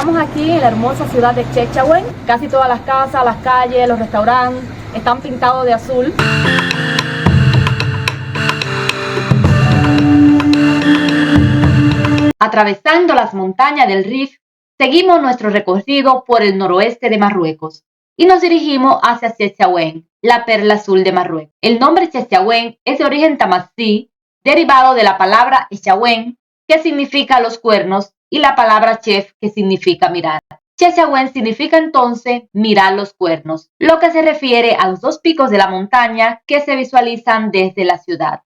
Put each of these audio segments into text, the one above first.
Estamos aquí en la hermosa ciudad de Chechagüen. Casi todas las casas, las calles, los restaurantes están pintados de azul. Atravesando las montañas del Rif, seguimos nuestro recorrido por el noroeste de Marruecos y nos dirigimos hacia Chechagüen, la perla azul de Marruecos. El nombre Chechagüen es de origen tamasí, derivado de la palabra Echagüen, que significa los cuernos, y la palabra chef, que significa mirar. Chechagüen significa entonces mirar los cuernos, lo que se refiere a los dos picos de la montaña que se visualizan desde la ciudad.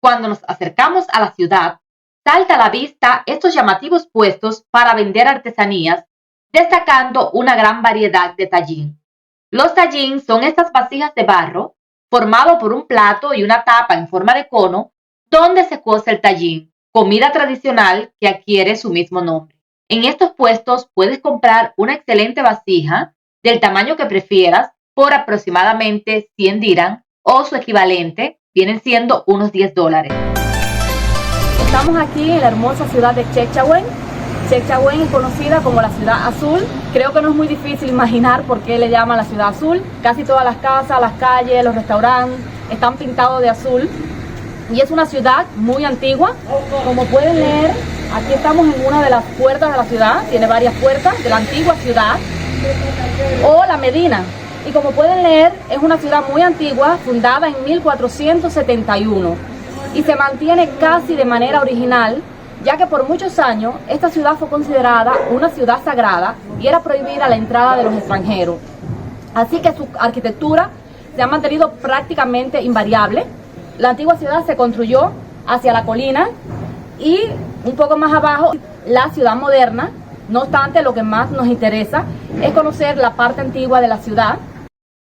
Cuando nos acercamos a la ciudad, salta a la vista estos llamativos puestos para vender artesanías, destacando una gran variedad de tajín. Los tajín son estas vasijas de barro, formado por un plato y una tapa en forma de cono, donde se cuece el tajín, comida tradicional que adquiere su mismo nombre. En estos puestos puedes comprar una excelente vasija, del tamaño que prefieras, por aproximadamente 100 dirham, o su equivalente, vienen siendo unos $10. Estamos aquí en la hermosa ciudad de Chechagüen. Chechagüen es conocida como la ciudad azul. Creo que no es muy difícil imaginar por qué le llaman la ciudad azul. Casi todas las casas, las calles, los restaurantes están pintados de azul. Y es una ciudad muy antigua. Como pueden leer, aquí estamos en una de las puertas de la ciudad. Tiene varias puertas de la antigua ciudad o la Medina. Y como pueden leer, es una ciudad muy antigua, fundada en 1471. Y se mantiene casi de manera original, ya que por muchos años esta ciudad fue considerada una ciudad sagrada y era prohibida la entrada de los extranjeros. Así que su arquitectura se ha mantenido prácticamente invariable. La antigua ciudad se construyó hacia la colina y un poco más abajo la ciudad moderna. No obstante, lo que más nos interesa es conocer la parte antigua de la ciudad.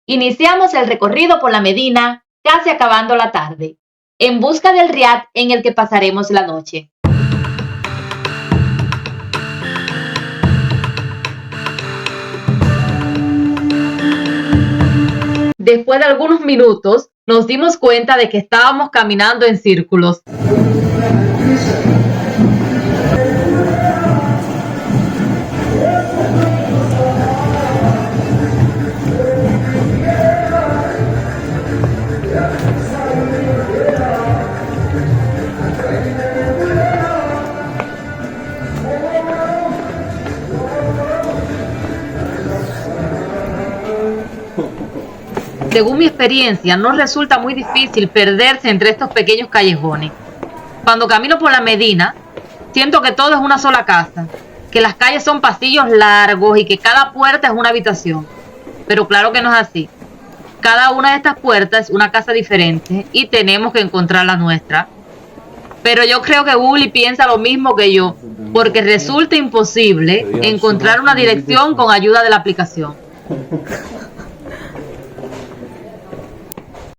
Iniciamos el recorrido por la Medina, casi acabando la tarde, en busca del riad en el que pasaremos la noche. Después de algunos minutos, nos dimos cuenta de que estábamos caminando en círculos. Según mi experiencia, no resulta muy difícil perderse entre estos pequeños callejones. Cuando camino por la Medina, siento que todo es una sola casa, que las calles son pasillos largos y que cada puerta es una habitación. Pero claro que no es así. Cada una de estas puertas es una casa diferente y tenemos que encontrar la nuestra. Pero yo creo que Uli piensa lo mismo que yo, porque resulta imposible encontrar una dirección con ayuda de la aplicación.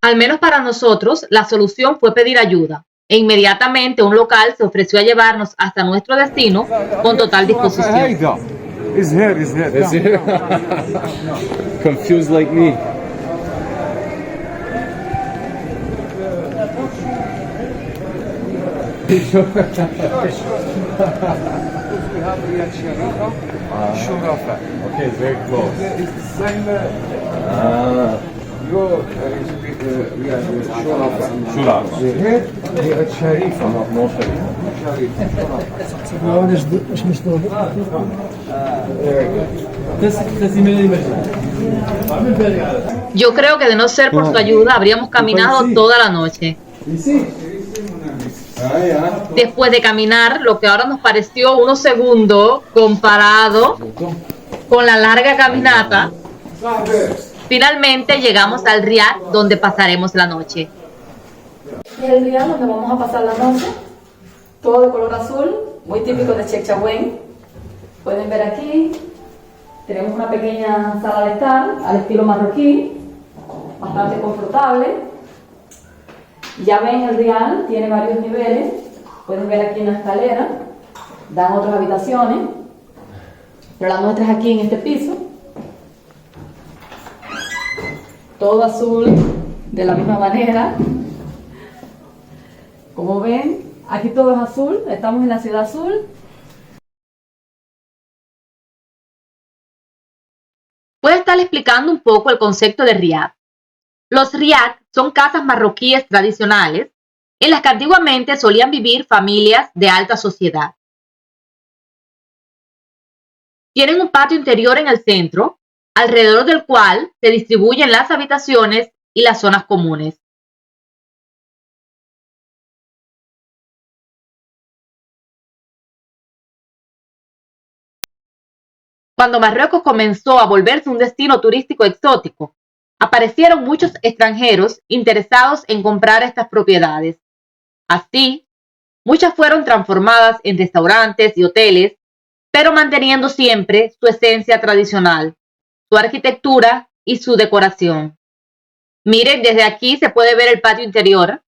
Al menos para nosotros, la solución fue pedir ayuda, e inmediatamente un local se ofreció a llevarnos hasta nuestro destino con total disposición. Is here. Confused like me. Okay, it's very close. Yo creo que de no ser por su ayuda habríamos caminado toda la noche. Después de caminar, lo que ahora nos pareció unos segundos comparado con la larga caminata, finalmente llegamos al riad donde pasaremos la noche. Es el riad donde vamos a pasar la noche, todo de color azul, muy típico de Chechagüen. Pueden ver aquí, tenemos una pequeña sala de estar al estilo marroquí, bastante confortable. Ya ven, el riad tiene varios niveles, pueden ver aquí en la escalera, dan otras habitaciones, pero la nuestra es aquí en este piso. Todo azul, de la misma manera. Como ven, aquí todo es azul, estamos en la ciudad azul. Voy a estar explicando un poco el concepto de riad. Los riad son casas marroquíes tradicionales en las que antiguamente solían vivir familias de alta sociedad. Tienen un patio interior en el centro, alrededor del cual se distribuyen las habitaciones y las zonas comunes. Cuando Marruecos comenzó a volverse un destino turístico exótico, aparecieron muchos extranjeros interesados en comprar estas propiedades. Así, muchas fueron transformadas en restaurantes y hoteles, pero manteniendo siempre su esencia tradicional, su arquitectura y su decoración. Miren, desde aquí se puede ver el patio interior.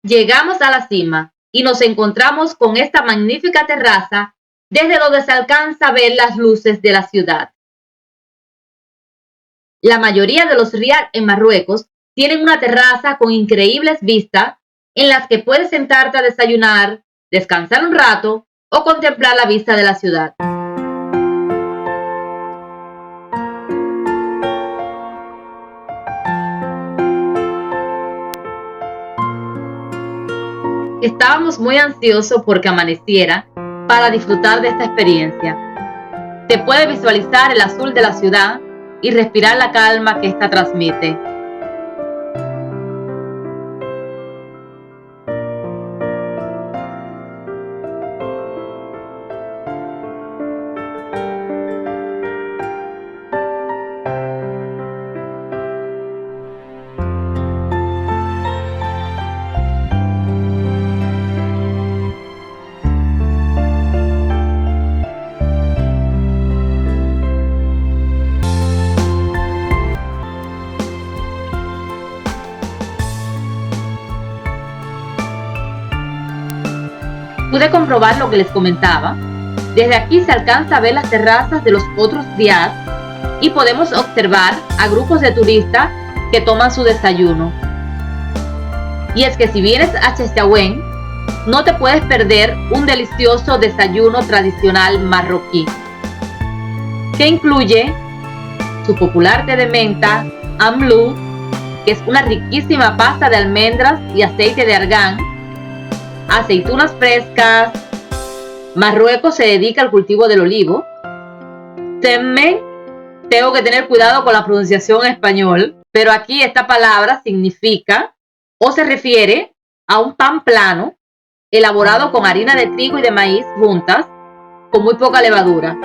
Llegamos a la cima y nos encontramos con esta magnífica terraza desde donde se alcanza a ver las luces de la ciudad. La mayoría de los riad en Marruecos tienen una terraza con increíbles vistas en las que puedes sentarte a desayunar, descansar un rato o contemplar la vista de la ciudad. Estábamos muy ansiosos porque amaneciera para disfrutar de esta experiencia. Se puede visualizar el azul de la ciudad y respirar la calma que esta transmite. Pude comprobar lo que les comentaba. Desde aquí se alcanza a ver las terrazas de los otros riad y podemos observar a grupos de turistas que toman su desayuno. Y es que si vienes a Chefchaouen, no te puedes perder un delicioso desayuno tradicional marroquí, que incluye su popular té de menta, amlou, que es una riquísima pasta de almendras y aceite de argán, aceitunas frescas. Marruecos se dedica al cultivo del olivo. Temme, tengo que tener cuidado con la pronunciación en español, pero aquí esta palabra significa o se refiere a un pan plano elaborado con harina de trigo y de maíz juntas, con muy poca levadura,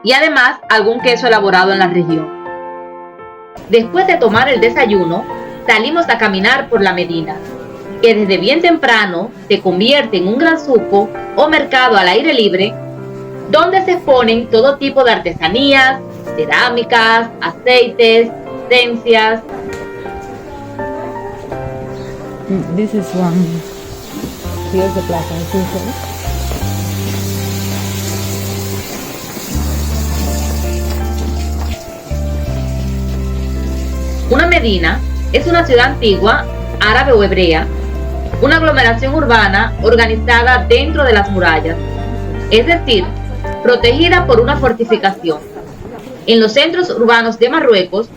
y además algún queso elaborado en la región. Después de tomar el desayuno, salimos a caminar por la Medina, que desde bien temprano se convierte en un gran zuco o mercado al aire libre, donde se exponen todo tipo de artesanías, cerámicas, aceites, esencias. This is one. Here's the plaza. Una medina es una ciudad antigua, árabe o hebrea, una aglomeración urbana organizada dentro de las murallas, es decir, protegida por una fortificación. En los centros urbanos de Marruecos,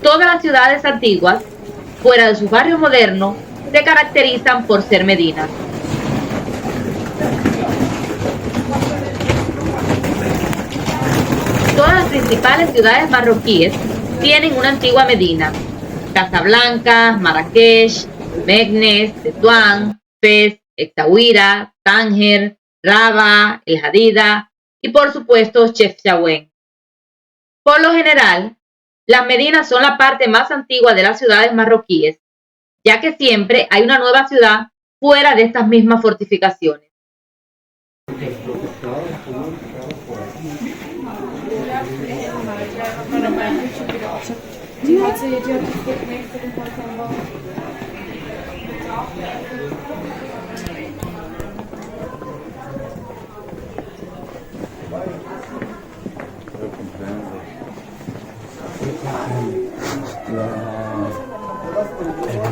todas las ciudades antiguas, fuera de sus barrios modernos, se caracterizan por ser medinas. Todas las principales ciudades marroquíes tienen una antigua medina: Casablanca, Marrakech, Meknès, Tetuán, Fez, Essaouira, Tánger, Rabat, El Hadida y por supuesto Chefchaouen. Por lo general, las medinas son la parte más antigua de las ciudades marroquíes, ya que siempre hay una nueva ciudad fuera de estas mismas fortificaciones.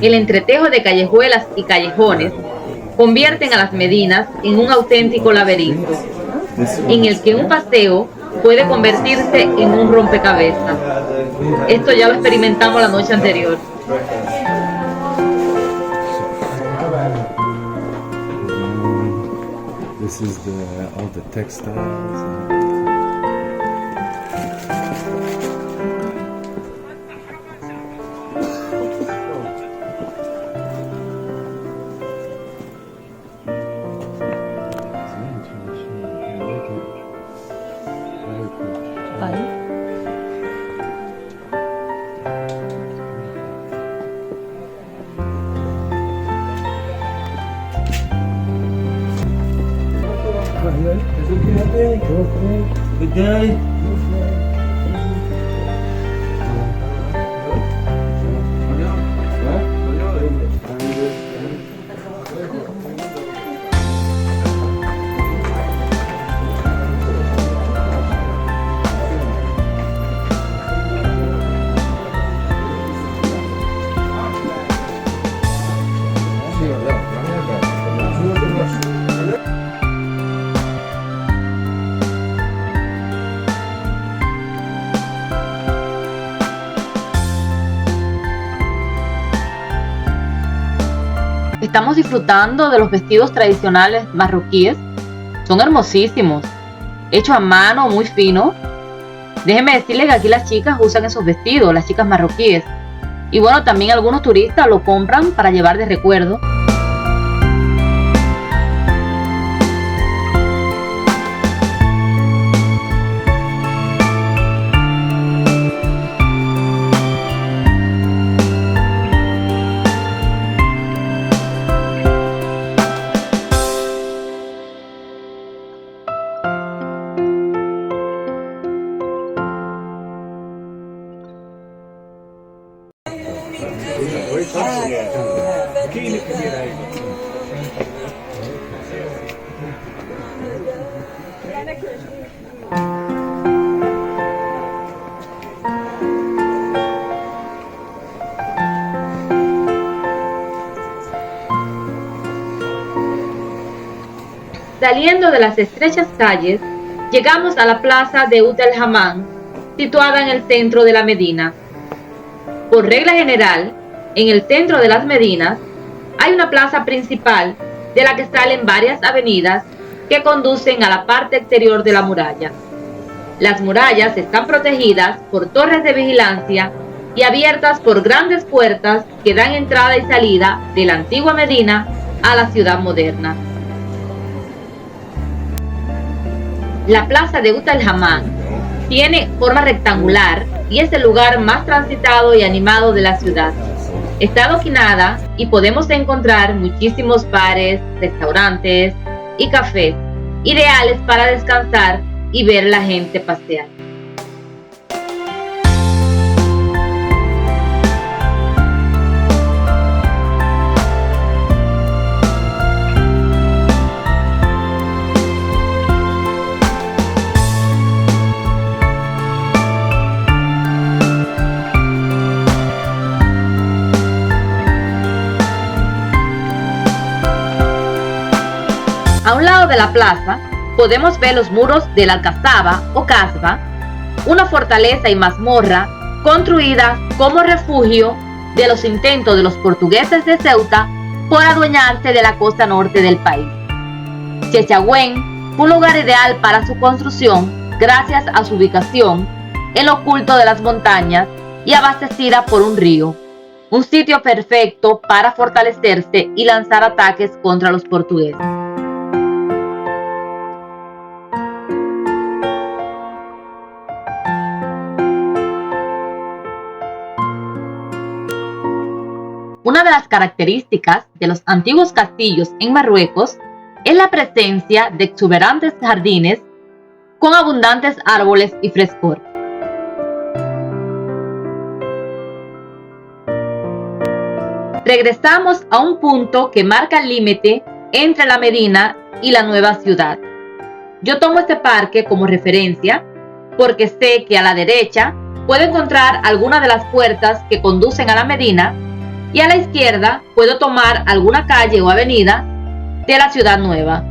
El entretejo de callejuelas y callejones convierten a las Medinas en un auténtico laberinto, en el que un paseo puede convertirse en un rompecabezas. Esto ya lo experimentamos la noche anterior. This is all the textiles. Good day. Estamos disfrutando de los vestidos tradicionales marroquíes. Son hermosísimos, hechos a mano, muy fino. Déjenme decirles que aquí las chicas usan esos vestidos, las chicas marroquíes. Y bueno, también algunos turistas lo compran para llevar de recuerdo. Saliendo de las estrechas calles, llegamos a la plaza de Ut el Hammam, situada en el centro de la Medina. Por regla general, en el centro de las Medinas hay una plaza principal de la que salen varias avenidas que conducen a la parte exterior de la muralla. Las murallas están protegidas por torres de vigilancia y abiertas por grandes puertas que dan entrada y salida de la antigua Medina a la ciudad moderna. La plaza de Ut el Hammam tiene forma rectangular y es el lugar más transitado y animado de la ciudad. Está adoquinada y podemos encontrar muchísimos bares, restaurantes y cafés, ideales para descansar y ver la gente pasear. A un lado de la plaza podemos ver los muros de la Alcazaba o Casba, una fortaleza y mazmorra construida como refugio de los intentos de los portugueses de Ceuta por adueñarse de la costa norte del país. Chechagüén fue un lugar ideal para su construcción gracias a su ubicación en lo oculto de las montañas y abastecida por un río, un sitio perfecto para fortalecerse y lanzar ataques contra los portugueses. Una de las características de los antiguos castillos en Marruecos es la presencia de exuberantes jardines con abundantes árboles y frescor. Regresamos a un punto que marca el límite entre la Medina y la nueva ciudad. Yo tomo este parque como referencia porque sé que a la derecha puedo encontrar algunas de las puertas que conducen a la Medina y a la izquierda puedo tomar alguna calle o avenida de la ciudad nueva.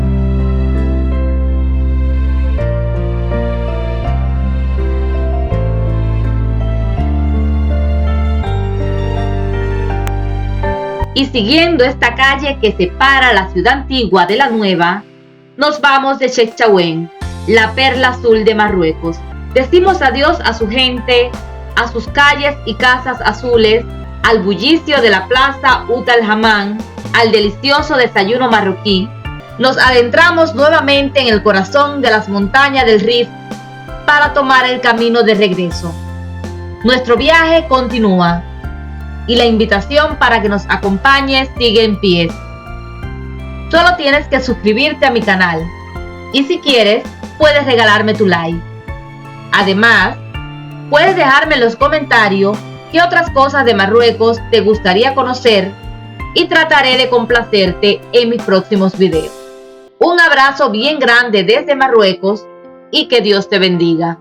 Y siguiendo esta calle que separa la ciudad antigua de la nueva, nos vamos de Chefchaouen, la perla azul de Marruecos. Decimos adiós a su gente, a sus calles y casas azules, al bullicio de la plaza Ut al-Hammam, al delicioso desayuno marroquí. Nos adentramos nuevamente en el corazón de las montañas del Rif para tomar el camino de regreso. Nuestro viaje continúa y la invitación para que nos acompañes sigue en pie. Solo tienes que suscribirte a mi canal y si quieres puedes regalarme tu like. Además, puedes dejarme en los comentarios qué otras cosas de Marruecos te gustaría conocer y trataré de complacerte en mis próximos videos. Un abrazo bien grande desde Marruecos y que Dios te bendiga.